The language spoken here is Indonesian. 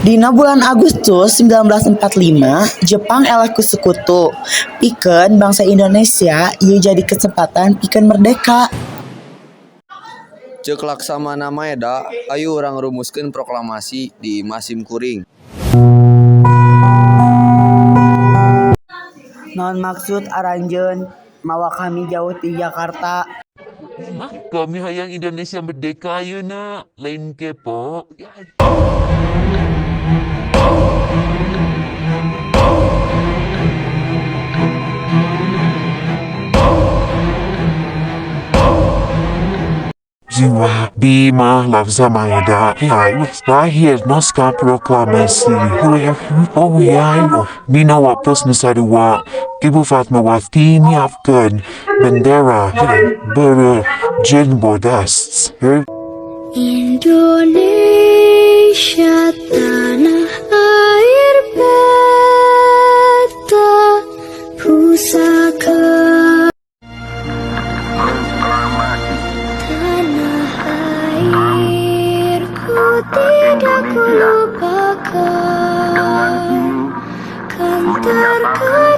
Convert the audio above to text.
Dina bulan Agustus 1945, Jepang eleh ku sekutu. Pikeun bangsa Indonesia ieu jadi kesempatan pikeun merdeka. Ceuk laksamana maeda, ayo urang rumuskeun proklamasi di Masim Kuring. Naon maksud aranjeun mawa kami jauh di Jakarta? Kami hayang Indonesia merdeka ayeuna, lain kepo. Jiwa Bima Laksamana Lahir naskah proklamasi Bina Wapres Nusa Dua Ibu Fatmawati menyiapkan bendera berjenbodas Indonesia tanah air beta pusaka tanah airku tidak kulupakan kan terkait